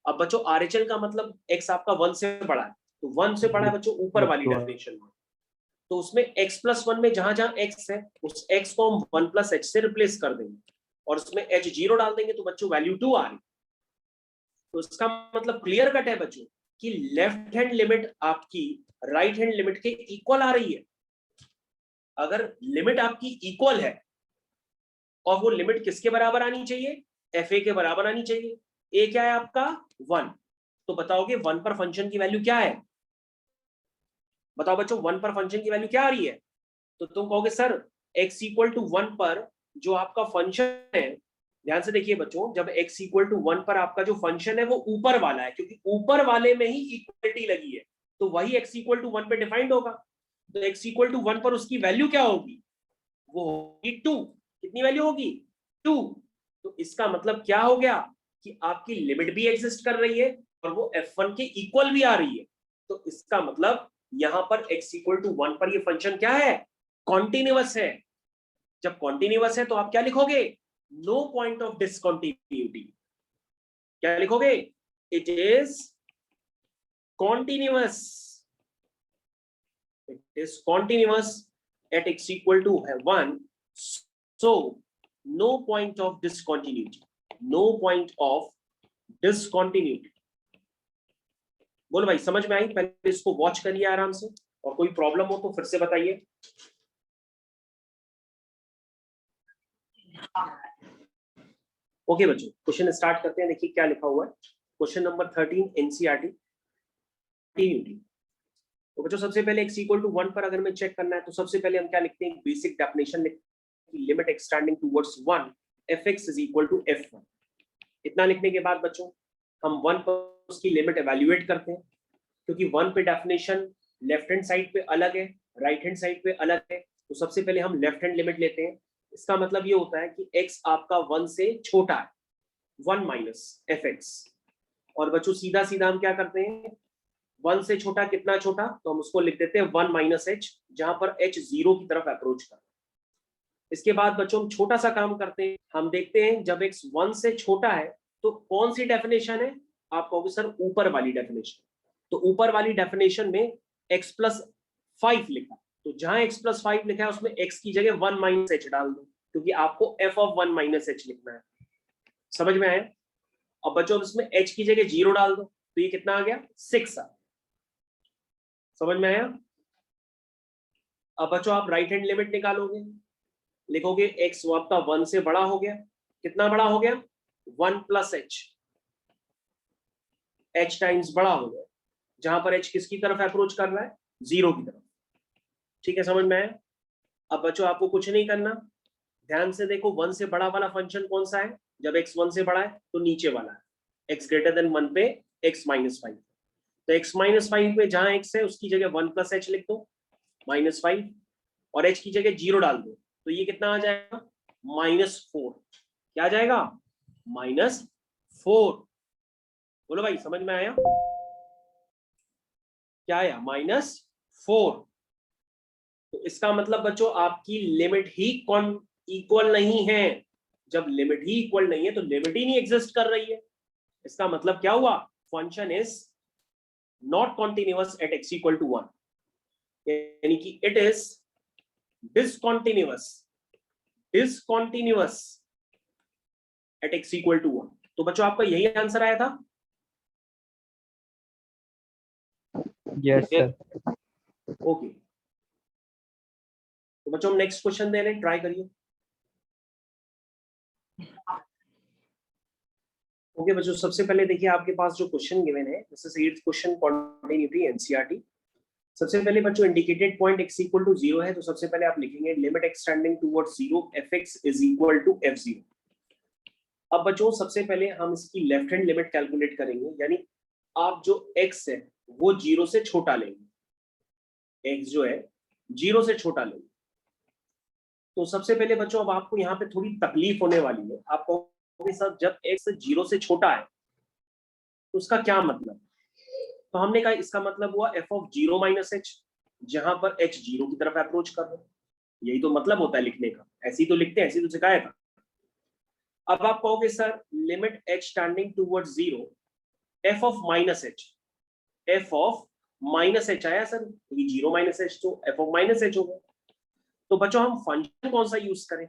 अब बच्चों RHL का मतलब x आपका 1 से बड़ा है, तो 1 से बड़ा है बच्चों ऊपर वाली डेफिनेशन में, तो उसमें x प्लस 1 में जहां जहां x है उस x को हम 1 प्लस h से रिप्लेस कर देंगे, और उसमें h 0 डाल देंगे तो बच्चों वैल्यू 2 आ रही। तो इसका मतलब क्लियर कट है बच्चों कि लेफ्ट हैंड लिमिट आपकी राइट हैंड लिमिट के इक्वल आ रही है। अगर लिमिट आपकी इक्वल है और वो लिमिट किसके बराबर आनी चाहिए, एफ ए के बराबर आनी चाहिए। ए क्या है आपका 1, तो बताओगे 1 पर फंक्शन की वैल्यू क्या है, बताओ बच्चों 1 पर फंक्शन की वैल्यू क्या आ रही है। तो तुम कहोगे सर x इक्वल टू 1 पर जो आपका फंक्शन है, ध्यान से देखिए बच्चों, जब x इक्वल टू 1 पर आपका जो फंक्शन है वो ऊपर वाला है, क्योंकि ऊपर वाले में ही इक्वलिटी लगी है, तो वही x इक्वल टू 1 पे डिफाइंड होगा। तो x इक्वल टू 1 पर उसकी वैल्यू क्या होगी, वो होगी 2। कितनी वैल्यू होगी 2। तो इसका मतलब क्या हो गया कि आपकी लिमिट भी एग्जिस्ट कर रही है और वो f1 के इक्वल भी आ रही है। तो इसका मतलब यहां पर x इक्वल टू 1 पर ये फंक्शन क्या है, कॉन्टिन्यूअस है। जब कॉन्टिन्यूअस है तो आप क्या लिखोगे, नो पॉइंट ऑफ डिसकंटिन्यूटी। क्या लिखोगे, it is continuous, it is continuous at x equal to 1, so no point of discontinuity, no point of discontinuity। बोलो भाई समझ में आई, पहले इसको वॉच करिए आराम से, और कोई प्रॉब्लम हो तो फिर से बताइए। ओके बच्चों, क्वेश्चन स्टार्ट करते हैं। देखिए क्या लिखा हुआ है, क्वेश्चन नंबर 13 एनसीईआरटी कंटिन्यूटी। तो बच्चों सबसे पहले x इक्वल टू 1 पर अगर मैं चेक करना है तो सबसे पहले हम क्या लिखते हैं, बेसिक डेफिनेशन लिखते हैं, limit x tending towards 1 fx is equal to f1। इतना लिखने के बाद बच्चों हम 1 पर उसकी लिमिट एवेल्युएट करते हैं, क्योंकि 1 पे डेफिनेशन लेफ्ट हैंड साइड पे अलग है, राइट हैंड साइड पे अलग है। तो सबसे पहले हम लेफ्ट हैंड लिमिट लेते हैं। इसका मतलब ये होता है कि x आपका 1 से छोटा है, 1 माइनस fx। और बच्चों सीधा सीधा हम क्या करते हैं, 1 से छोटा कितना छोटा, तो हम उसको लिख देते हैं 1 माइनस एच, जहां पर h 0 की तरफ अप्रोच कर रहा है। इसके बाद बच्चों हम छोटा सा काम करते हैं, हम देखते हैं जब x 1 से छोटा है तो कौन सी डेफिनेशन है, आप कहोगे सर ऊपर वाली डेफिनेशन। तो ऊपर वाली डेफिनेशन में x प्लस 5 लिखा, तो जहां x प्लस 5 लिखा है उसमें x की जगह 1 माइनस एच डाल दो, क्योंकि आपको f ऑफ 1 माइनस एच लिखना है। समझ में आया। अब बच्चों इसमें h की जगह 0 डाल दो, तो ये कितना आ गया 6 आ। समझ में आया। अब बच्चों आप राइट हैंड लिमिट निकालोगे, लिखोगे x आपका 1 से बड़ा हो गया, कितना बड़ा हो गया 1 प्लस h टाइम्स बड़ा हो गया, जहां पर h किसकी तरफ अप्रोच कर रहा है, 0 की तरफ। ठीक है, समझ में आया। अब बच्चों आपको कुछ नहीं करना, ध्यान से देखो 1 से बड़ा वाला फंक्शन कौन सा है, जब x 1 से बड़ा है तो नीचे वाला है, x ग्रेटर देन 1 पे x माइनस 5। तो x माइनस 5 में जहां x है उसकी जगह 1 प्लस एच लिख दो माइनस 5, और h की जगह 0 डाल दो, तो ये कितना आ जाएगा -4। क्या आ जाएगा -4। बोलो भाई समझ में आया, क्या आया -4। तो इसका मतलब बच्चों आपकी लिमिट ही इक्वल नहीं है। जब लिमिट ही इक्वल नहीं है तो लिमिट ही नहीं एग्जिस्ट कर रही है। इसका मतलब क्या हुआ, function is not continuous at x equal to 1, यानी कि it is discontinuous at x equal to 1। तो बच्चों आपका यही आंसर आया था। Yes sir. ओके, तो बच्चों हम नेक्स्ट क्वेश्चन दे रहे हैं, ट्राई करिए। ओके बच्चों सबसे पहले देखिए आपके पास जो क्वेश्चन गिवन है, this is 8th question continuity NCERT. सबसे पहले बच्चों indicated point x equal to 0 है, तो सबसे पहले आप लिखेंगे limit x tending towards 0 fx is equal to f0। अब बच्चों सबसे पहले हम इसकी लेफ्ट हैंड लिमिट कैलकुलेट करेंगे, यानी आप जो x है वो 0 से छोटा लेंगे, x जो है 0 से छोटा लेंगे। तो सबसे पहले बच्चों अब आपको यहाँ पे थोड़ी तकलीफ होने वाली है, आप कहोगे सर जब x 0 से छोटा है तो उसका क्या मतलब, तो हमने कहा इसका मतलब हुआ f ऑफ 0 माइनस एच, जहां पर h 0 की तरफ अप्रोच कर रहा है। यही तो मतलब होता है लिखने का, ऐसे ही तो लिखते हैं, ऐसे ही तो सिखाया था। अब आप कहोगे sir limit h tending towards 0 f of minus H, f of minus H आया सर, क्योंकि 0 माइनस एच तो f ऑफ माइनस एच होगा। तो बच्चों हम फंक्शन कौन सा यूज करें,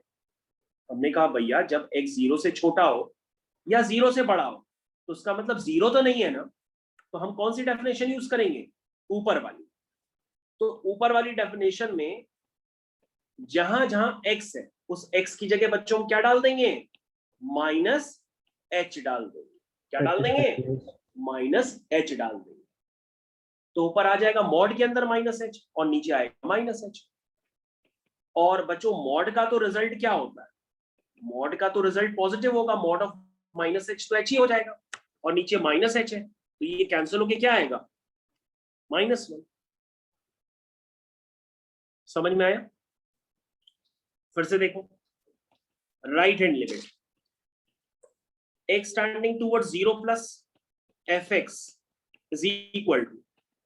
हमने कहा भैया जब x 0 से छोटा हो या 0 से बड़ा हो, तो उसका मतलब 0 तो नहीं है ना, तो हम कौन सी डेफिनेशन यूज करेंगे, ऊपर वाली। तो ऊपर वाली डेफिनेशन में जहां जहां x है उस x की जगह बच्चों हम क्या डाल देंगे, माइनस h डाल देंगे। क्या डाल देंगे, माइनस h डाल देंगे। तो ऊपर आ जाएगा मॉड के अंदर माइनस h और नीचे आएगा माइनस h। और बच्चों मॉड का तो रिजल्ट क्या होता है, मॉड का तो रिजल्ट पॉजिटिव होगा, मॉड ऑफ माइनस h तो h ही हो जाएगा, और नीचे माइनस h है तो ये कैंसिल होके क्या आएगा, -1। समझ में आया? फिर से देखो, right hand limit x tending towards 0 plus fx is equal to,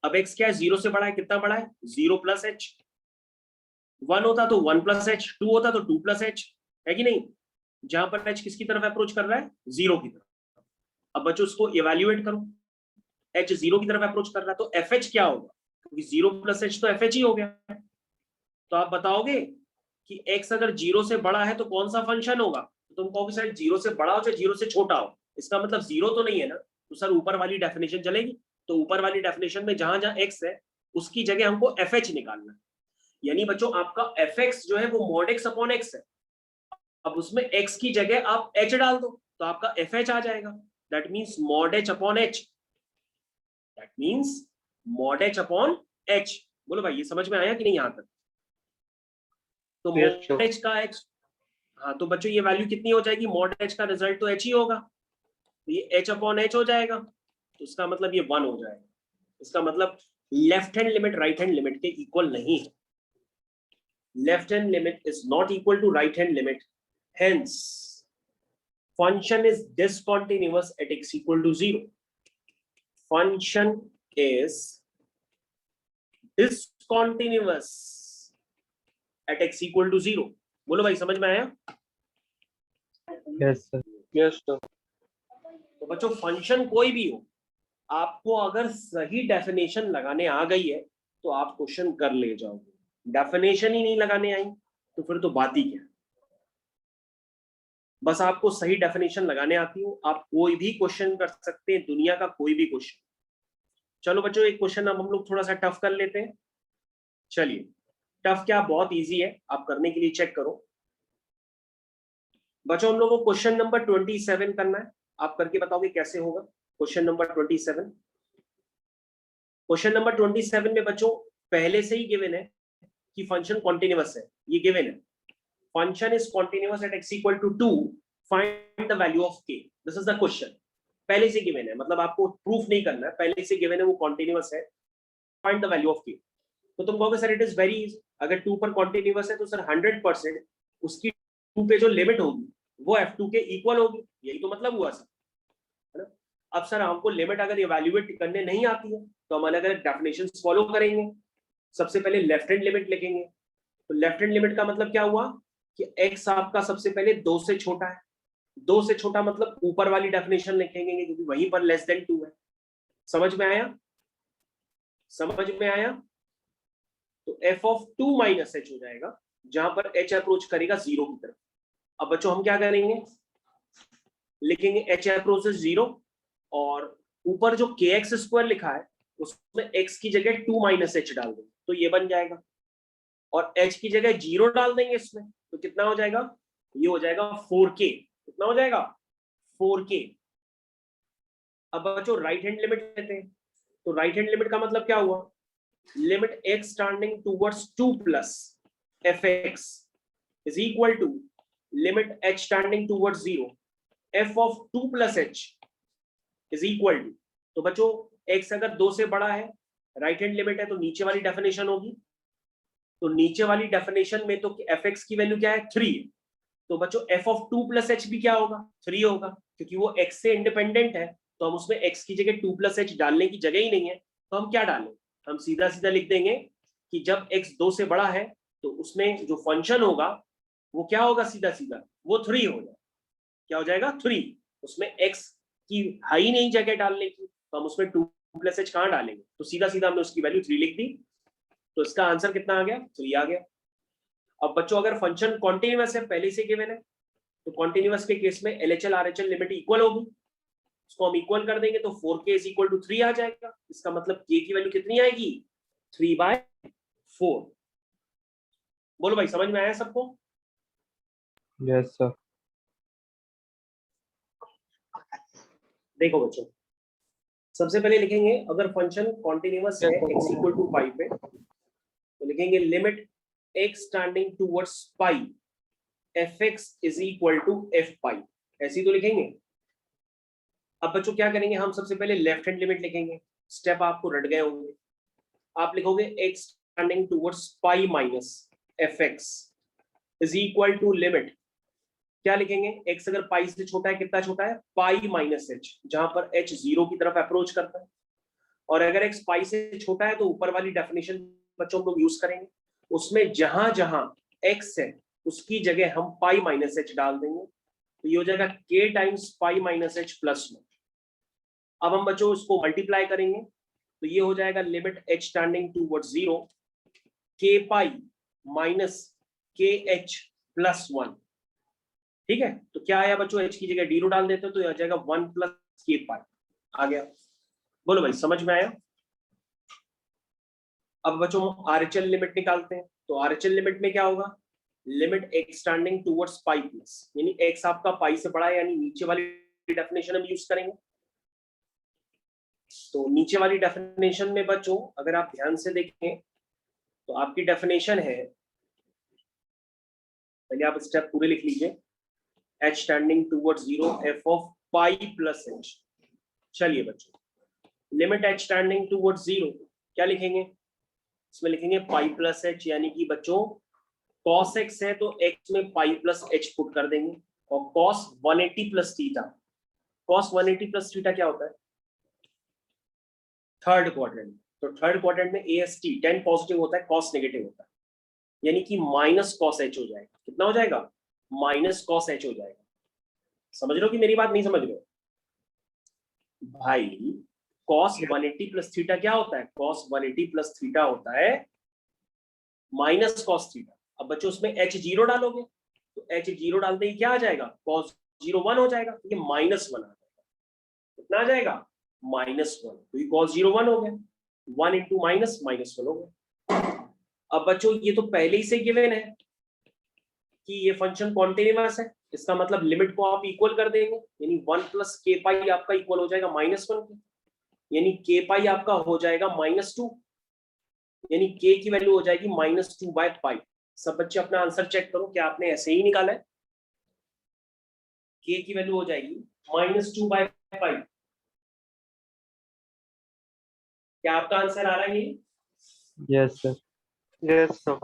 अब x क्या है, 0 से बड़ा है, कितना बड़ा है, 0 प्लस h। 1 होता तो 1 प्लस h, 2 होता तो 2 प्लस h, है कि नहीं? जहां पर h किसकी तरफ अप्रोच कर रहा है, 0 की तरफ। अब बच्चों उसको इवैल्यूएट करो, h 0 की तरफ अप्रोच कर रहा है तो fh क्या होगा, क्योंकि 0 प्लस h तो fh ही हो गया। तो आप बताओगे कि x अगर 0 से बड़ा है तो कौन सा फंक्शन होगा, तो तुम कहोगे सर 0 से बड़ा हो चाहे 0 से छोटा हो, इसका मतलब 0 तो नहीं है ना, तो सर ऊपर वाली डेफिनेशन चलेगी। तो ऊपर वाली डेफिनेशन में जहां जहां x है उसकी जगह हमको fh निकालना है। यानी बच्चों आपका fx जो है वो mod x अपॉन x है, अब उसमें x की जगह आप h डाल दो तो आपका fh आ जाएगा। That means mod h upon h, that means mod h upon h। बोलो भाई ये समझ में आया कि नहीं यहां तक? तो Yes, sir. mod h का h, हाँ तो बच्चों ये वैल्यू कितनी हो जाएगी, mod h का रिजल्ट तो h ही होगा, तो ये h अपॉन h हो जाएगा, तो इसका मतलब ये 1 हो जाएगा। इसका मतलब left hand limit right hand limit के इक्वल नहीं है, left hand limit is not equal to right hand limit, hence function is discontinuous at x equal to 0. Function is discontinuous at x equal to 0. बोलो भाई समझ में आया? Yes sir. Yes, sir. तो बच्चों फंक्शन कोई भी हो, आपको अगर सही डेफिनेशन लगाने आ गई है तो आप क्वेश्चन कर ले जाओगे, डेफिनेशन ही नहीं लगाने आई तो फिर तो बात ही क्या। बस आपको सही डेफिनेशन लगाने आती हो, आप कोई भी क्वेश्चन कर सकते हैं, दुनिया का कोई भी क्वेश्चन। चलो बच्चों एक क्वेश्चन अब हम लोग थोड़ा सा टफ कर लेते हैं। चलिए टफ क्या, बहुत इजी है, आप करने के लिए चेक करो। बच्चों हम लोग को क्वेश्चन नंबर 27 करना है, आप करके बताओगे कैसे होगा। क्वेश्चन नंबर 27, क्वेश्चन नंबर 27 में बच्चों पहले से ही गिवन है कि फंक्शन कॉन्टिन्यूअस है, ये गिवन है, function is continuous at x equal to 2, find the value of k। This is the question, पहले से गिवन है, मतलब आपको प्रूफ नहीं करना है, पहले से गिवन है वो कॉन्टिन्यूअस है, find the value of k। तो तुम कहोगे sir it is very easy, अगर 2 पर कॉन्टिन्यूअस है तो सर 100% उसकी 2 पे जो लिमिट होगी वो f2 के इक्वल होगी, यही तो मतलब हुआ सर, है ना? अब सर हमको लिमिट अगर इवैल्यूएट करने नहीं आती है तो हम अलग अलग डेफिनेशंस फॉलो करेंगे। सबसे पहले लेफ्ट हैंड लिमिट लिखेंगे, तो लेफ्ट हैंड लिमिट का मतलब क्या हुआ कि x आपका सबसे पहले 2 से छोटा है, 2 से छोटा मतलब ऊपर वाली डेफिनेशन लिखेंगे क्योंकि वहीं पर लेस देन 2 है। समझ में आया? समझ में आया? तो f ऑफ 2 माइनस h हो जाएगा जहां पर h अप्रोच करेगा 0 की तरफ। अब बच्चों हम क्या करेंगे, लिखेंगे h अप्रोचेस 0 और ऊपर जो kx स्क्वायर लिखा है उसमें x की जगह 2 माइनस h डाल देंगे तो ये बन जाएगा, और h की जगह 0 डाल देंगे इसमें तो कितना हो जाएगा, ये हो जाएगा 4k। कितना हो जाएगा, 4k। अब बच्चों राइट हैंड लिमिट लेते हैं, तो राइट हैंड लिमिट का मतलब क्या हुआ, limit x tending towards 2 plus fx is equal to limit h tending towards 0 f of 2 plus h is equal to, तो बच्चों x अगर 2 से बड़ा है, राइट हैंड लिमिट है तो नीचे वाली डेफिनेशन होगी, तो नीचे वाली डेफिनेशन में तो fx की वैल्यू क्या है, 3 है, तो बच्चों f of 2 plus h भी क्या होगा, 3 होगा, क्योंकि वो x से इंडिपेंडेंट है तो हम उसमें x की जगह 2 plus h डालने की जगह ही नहीं है, तो हम क्या डालें, हम सीधा सीधा लिख देंगे कि जब x 2 से बड़ा है तो उसमें जो फंक्शन होगा वो क्या होगा, सीधा सीधा वो 3 हो जाएगा। क्या हो जाएगा, 3। उसमें x की हाई नहीं जगह डालने की तो हम उसमें 2 प्लस h कहां डालेंगे, तो सीधा सीधा हमने उसकी वैल्यू 3 लिख दी, तो इसका आंसर कितना आ गया, 3 आ गया। अब बच्चों अगर फंक्शन कॉन्टिन्यूअस है, पहले से गिवन है, तो कॉन्टिन्यूअस के केस में LHL RHL लिमिट इक्वल होगी, उसको हम इक्वल कर देंगे तो 4k इज इक्वल टू 3 आ जाएगा। इसका मतलब k की वैल्यू कितनी आएगी, 3/4। बोलो भाई, समझ में आया सबको? Yes sir. देखो बच्चों, सबसे पहले लिखेंगे अगर फंक्शन कॉन्टिन्यूअस है x इक्वल टू पाई पे, तो लिखेंगे limit x tending towards pi fx is equal to f pi, ऐसे ही तो लिखेंगे। अब बच्चों क्या करेंगे, हम सबसे पहले लेफ्ट हैंड लिमिट लिखेंगे। स्टेप आपको रट गए होंगे। आप लिखोगे x tending towards pi minus fx is equal to limit, क्या लिखेंगे, x अगर पाई से छोटा है, कितना छोटा है, पाई माइनस h, जहां पर h 0 की तरफ अप्रोच करता है। और अगर x पाई से छोटा है तो ऊपर वाली डेफिनेशन बच्चों हम लोग यूज करेंगे, उसमें जहां जहां x है उसकी जगह हम पाई माइनस h डाल देंगे, तो ये हो जाएगा k times pi minus h plus 1। अब हम बच्चों इसको मल्टीप्लाई करेंगे तो ये हो जाएगा limit h tending towards 0 k pi minus के एच प्लस 1। ठीक है, तो क्या आया बच्चों, h की जगह 0 डाल देते हो तो ये आ जाएगा 1 प्लस के पाई आ गया। बोलो भाई, समझ में आया? अब बच्चों आरएचएल लिमिट निकालते हैं, तो आरएचएल लिमिट में क्या होगा, limit x tending towards pi plus, यानी x आपका पाई से बड़ा है, यानी नीचे वाली डेफिनेशन हम यूज करेंगे। तो नीचे वाली डेफिनेशन में बच्चों अगर आप ध्यान से देखें तो आपकी डेफिनेशन है, पहले आप स्टेप पूरे लिख लीजिए, h tending towards 0 f of pi plus h। चलिए बच्चों, लिमिट h टेंडिंग टुवर्ड्स 0 क्या लिखेंगे, इसमें लिखेंगे पाई प्लस h, यानी कि बच्चों cos x है तो x में पाई प्लस h पुट कर देंगे, और cos 180 plus theta, cos 180 plus theta क्या होता है, थर्ड क्वाड्रेंट। तो थर्ड क्वाड्रेंट में AST 10 पॉजिटिव होता है, cos नेगेटिव होता है, यानी कि माइनस cos h हो जाएगा। कितना हो जाएगा, माइनस cos h हो जाएगा। समझ रहे हो कि मेरी बात नहीं समझ रहे हो भाई? cos 180 प्लस थीटा क्या होता है, cos 180 प्लस थीटा होता है माइनस cos थीटा। अब बच्चों उसमें h 0 डालोगे तो h 0 डालते ही क्या आ जाएगा, cos 0 1 हो जाएगा, ये माइनस 1 आ जाएगा। कितना आ जाएगा, माइनस 1, तो ये cos 0 1 हो गया, 1 इंटू माइनस माइनस 1 हो गया। अब बच्चों ये तो पहले ही से गिवन है कि ये फंक्शन कॉन्टिन्यूअस है, इसका मतलब लिमिट को आप इक्वल कर देंगे, यानी 1 प्लस के पाई आपका इक्वल हो जाएगा माइनस 1 के, यानी के पाई आपका हो जाएगा -2, यानी के की वैल्यू हो जाएगी -2/पाई। सब बच्चे अपना आंसर चेक करो, क्या आपने ऐसे ही निकाला है? के की वैल्यू हो जाएगी -2/पाई। क्या आपका आंसर आ रहा है ये? Yes sir. Yes sir.